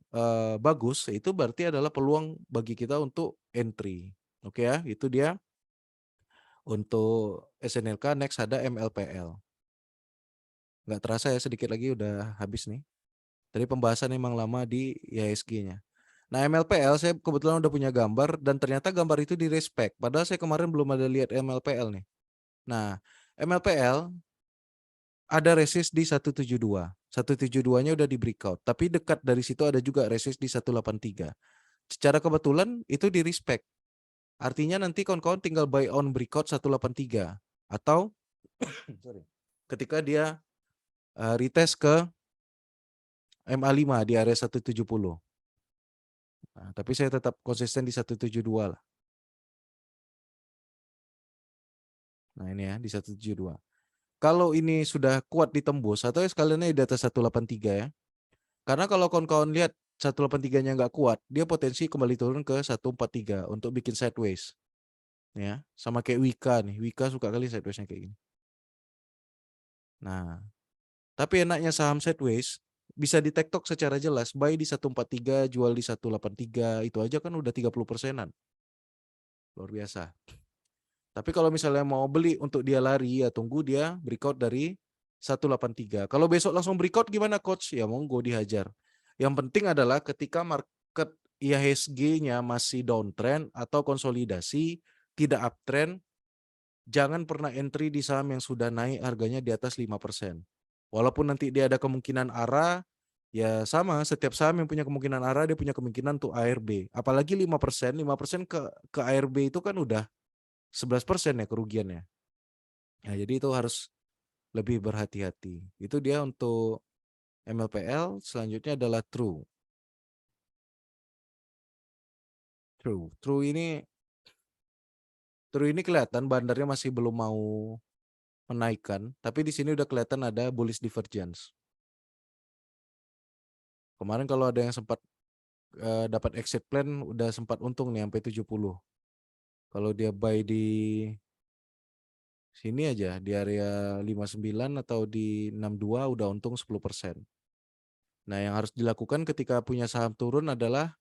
bagus, itu berarti adalah peluang bagi kita untuk entry. Oke ya, itu dia untuk SNLK. Next ada MLPL. Nggak terasa ya sedikit lagi udah habis nih. Tadi pembahasan emang lama di IHSG-nya. Nah, MLPL saya kebetulan udah punya gambar dan ternyata gambar itu di respect. Padahal saya kemarin belum ada lihat MLPL nih. Nah, MLPL ada resist di 172. 172-nya udah di breakout, tapi dekat dari situ ada juga resist di 183. Secara kebetulan itu di respect. Artinya nanti kawan-kawan tinggal buy on breakout 183 atau sorry, ketika dia retest ke MA5 di area 170. Nah, tapi saya tetap konsisten di 172 lah. Nah, ini ya di 172. Kalau ini sudah kuat ditembus atau sekaliannya di atas 183 ya. Karena kalau kawan-kawan lihat 183-nya nggak kuat, dia potensi kembali turun ke 143 untuk bikin sideways. Ya, sama kayak Wika nih. Wika suka kali sideways-nya kayak gini. Nah, tapi enaknya saham sideways bisa di tektok secara jelas, buy di 143, jual di 183, itu aja kan udah 30%-an. Luar biasa. Tapi kalau misalnya mau beli untuk dia lari, ya tunggu dia breakout dari 183. Kalau besok langsung breakout gimana coach? Ya monggo dihajar. Yang penting adalah ketika market IHSG-nya masih downtrend atau konsolidasi, tidak uptrend, jangan pernah entry di saham yang sudah naik harganya di atas 5%. Walaupun nanti dia ada kemungkinan arah, ya sama, setiap saham yang punya kemungkinan arah, dia punya kemungkinan untuk ARB. Apalagi 5%, 5% ke ARB itu kan udah 11% ya kerugiannya. Ya, jadi itu harus lebih berhati-hati. Itu dia untuk MLPL. Selanjutnya adalah True. True ini kelihatan bandarnya masih belum mau menaikkan, tapi di sini udah kelihatan ada bullish divergence. Kemarin kalau ada yang sempat dapat exit plan udah sempat untung nih sampai 70. Kalau dia buy di sini aja di area 59 atau di 62 udah untung 10%. Nah, yang harus dilakukan ketika punya saham turun adalah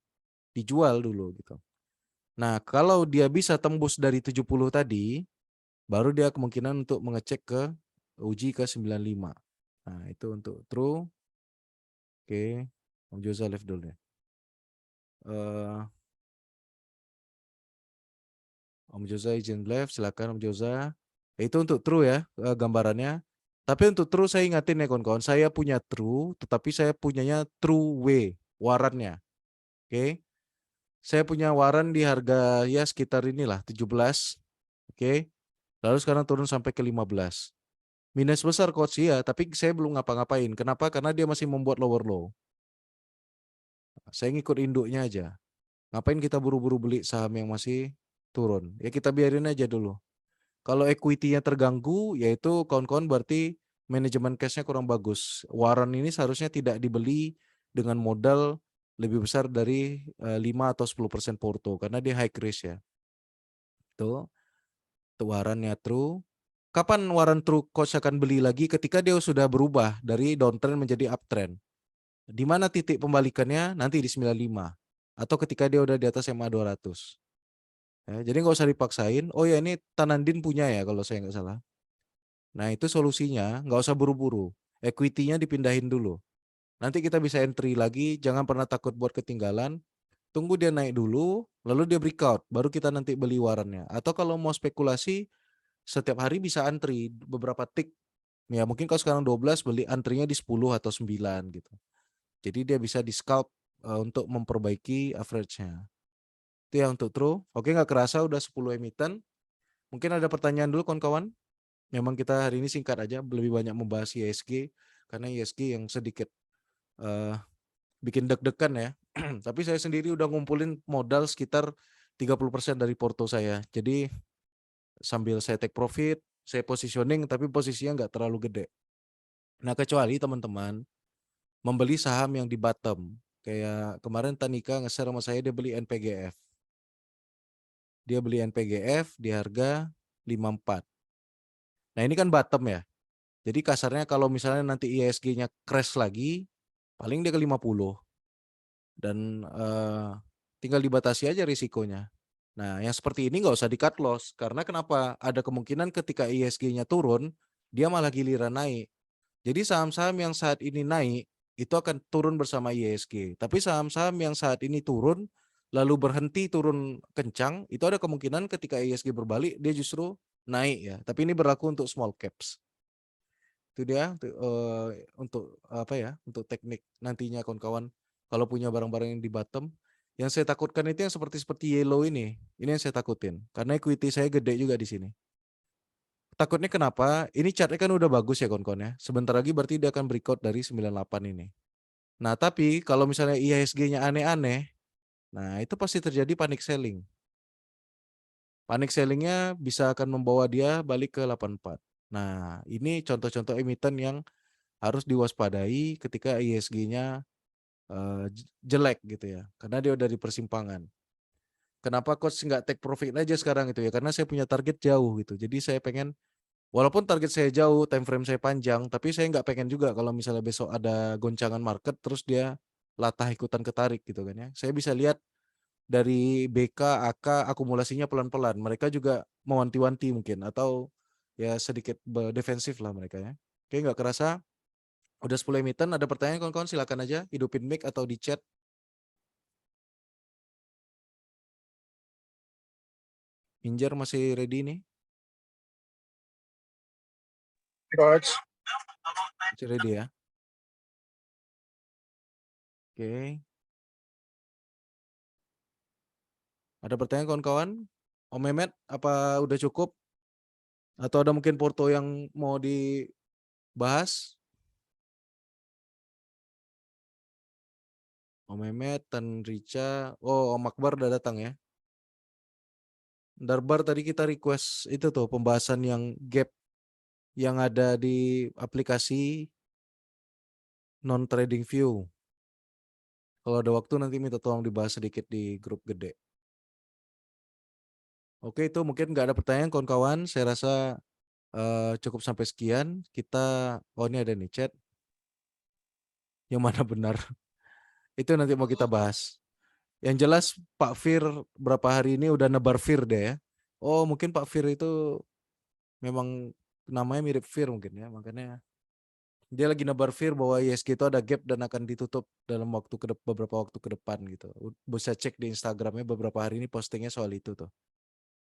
dijual dulu gitu. Nah, kalau dia bisa tembus dari 70 tadi, baru dia kemungkinan untuk mengecek ke uji ke 95. Nah, itu untuk True. Oke, Om Joza left dulu ya. Om Joza izin left, silakan Om Joza. Itu untuk True ya gambarannya. Tapi untuk True saya ingatin ya kawan-kawan, saya punya True, tetapi saya punyanya True W, warannya. Oke. Saya punya waran di harga ya sekitar inilah 17. Oke. Lalu sekarang turun sampai ke 15. Minus besar coach ya, tapi saya belum ngapa-ngapain. Kenapa? Karena dia masih membuat lower low. Saya ngikut induknya aja. Ngapain kita buru-buru beli saham yang masih turun? Ya kita biarin aja dulu. Kalau equity-nya terganggu, yaitu kawan-kawan berarti manajemen cash-nya kurang bagus. Waran ini seharusnya tidak dibeli dengan modal lebih besar dari 5 atau 10% porto karena dia high risk ya. Itu warannya True. Kapan waran True coach akan beli lagi? Ketika dia sudah berubah dari downtrend menjadi uptrend. Di mana titik pembalikannya? Nanti di 95 atau ketika dia udah di atas MA 200. Ya, jadi nggak usah dipaksain. Oh ya ini Tanandin punya ya kalau saya nggak salah. Nah itu solusinya nggak usah buru-buru. Equity-nya dipindahin dulu. Nanti kita bisa entry lagi. Jangan pernah takut buat ketinggalan. Tunggu dia naik dulu, lalu dia breakout. Baru kita nanti beli warannya. Atau kalau mau spekulasi, setiap hari bisa antri beberapa tick. Ya mungkin kalau sekarang 12 beli antrinya di 10 atau 9 gitu. Jadi dia bisa di scalp untuk memperbaiki average-nya. Itu ya untuk True. Oke nggak kerasa udah 10 emiten. Mungkin ada pertanyaan dulu kawan-kawan. Memang kita hari ini singkat aja, lebih banyak membahas ISG. Karena ISG yang sedikit bikin deg-degan ya. Tapi saya sendiri udah ngumpulin modal sekitar 30% dari porto saya. Jadi sambil saya take profit, saya positioning tapi posisinya nggak terlalu gede. Nah kecuali teman-teman membeli saham yang di bottom. Kayak kemarin Tanika nge-share sama saya dia beli NPGF. Dia beli NPGF di harga 54. Nah ini kan bottom ya. Jadi kasarnya kalau misalnya nanti ISG-nya crash lagi, paling dia ke 50. Dan tinggal dibatasi aja risikonya. Nah yang seperti ini nggak usah di cut loss. Karena kenapa? Ada kemungkinan ketika ISG-nya turun, dia malah giliran naik. Jadi saham-saham yang saat ini naik itu akan turun bersama ISG. Tapi saham-saham yang saat ini turun lalu berhenti turun kencang, itu ada kemungkinan ketika ISG berbalik dia justru naik ya. Tapi ini berlaku untuk small caps. Itu Itu dia untuk apa ya, untuk teknik nantinya kawan-kawan kalau punya barang-barang yang di bottom. Yang saya takutkan itu yang seperti yellow ini. Ini yang saya takutin. Karena equity saya gede juga di sini. Takutnya kenapa? Ini chartnya kan udah bagus ya kawan-kawan ya. Sebentar lagi berarti dia akan breakout dari 98 ini. Nah, tapi kalau misalnya IHSG-nya aneh-aneh, nah itu pasti terjadi panic selling. Panic sellingnya bisa akan membawa dia balik ke 84. Nah, ini contoh-contoh emiten yang harus diwaspadai ketika IHSG-nya jelek gitu ya. Karena dia udah di persimpangan. Kenapa coach nggak take profit aja sekarang itu ya? Karena saya punya target jauh gitu. Jadi saya pengen, walaupun target saya jauh, time frame saya panjang, tapi saya nggak pengen juga kalau misalnya besok ada goncangan market terus dia latah ikutan ketarik gitu kan ya. Saya bisa lihat dari BK, AK akumulasinya pelan-pelan. Mereka juga mewanti-wanti mungkin atau ya sedikit defensif lah mereka ya. Oke, nggak kerasa udah 10 emiten. Ada pertanyaan kawan-kawan, silakan aja hidupin mic atau di chat. Injer masih ready nih? Coach. Masih ready ya? Oke. Ada pertanyaan kawan-kawan? Om Mehmet, apa udah cukup? Atau ada mungkin porto yang mau dibahas? Om Mehmet, Tan Rica, oh Om Akbar udah datang ya. Darbar tadi kita request itu tuh pembahasan yang gap yang ada di aplikasi non trading view. Kalau ada waktu nanti minta tolong dibahas sedikit di grup gede. Oke, itu mungkin nggak ada pertanyaan kawan-kawan. Saya rasa cukup sampai sekian. Oh ini ada nih chat. Yang mana benar? Itu nanti mau kita bahas. Yang jelas Pak Fir berapa hari ini udah nebar Fir deh ya. Oh mungkin Pak Fir itu memang namanya mirip Fir mungkin ya. Makanya dia lagi nebar fear bahwa ISG itu ada gap dan akan ditutup dalam beberapa waktu ke depan gitu. Bisa cek di Instagramnya beberapa hari ini postingnya soal itu tuh.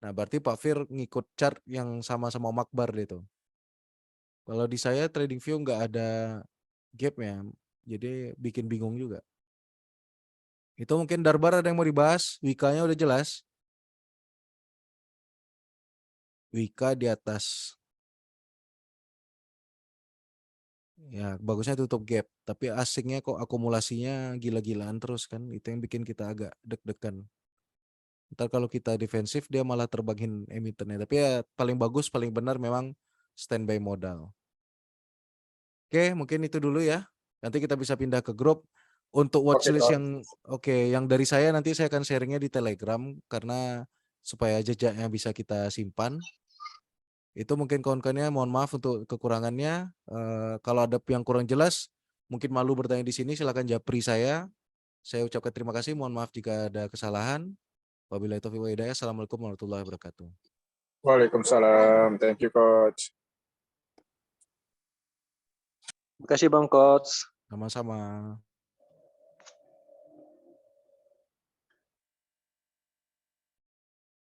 Nah berarti Pak Fir ngikut chart yang sama-sama Om Akbar deh tuh. Kalau di saya trading view nggak ada gapnya, jadi bikin bingung juga. Itu mungkin Darbar ada yang mau dibahas, Wika-nya udah jelas. Wika di atas. Ya bagusnya tutup gap, tapi asingnya kok akumulasinya gila-gilaan terus kan, itu yang bikin kita agak deg-degan. Ntar kalau kita defensif dia malah terbangin emitennya, tapi ya paling bagus paling benar memang standby modal. Oke mungkin itu dulu ya, nanti kita bisa pindah ke grup. Untuk watchlist yang yang dari saya nanti saya akan sharingnya di Telegram karena supaya jejaknya bisa kita simpan. Itu mungkin kawan-kawannya mohon maaf untuk kekurangannya. Kalau ada yang kurang jelas, mungkin malu bertanya di sini, silakan japri saya. Saya ucapkan terima kasih. Mohon maaf jika ada kesalahan. Wabillahi taufiq wal hidayah. Assalamualaikum warahmatullahi wabarakatuh. Waalaikumsalam. Thank you, Coach. Terima kasih Bang Coach. Sama-sama.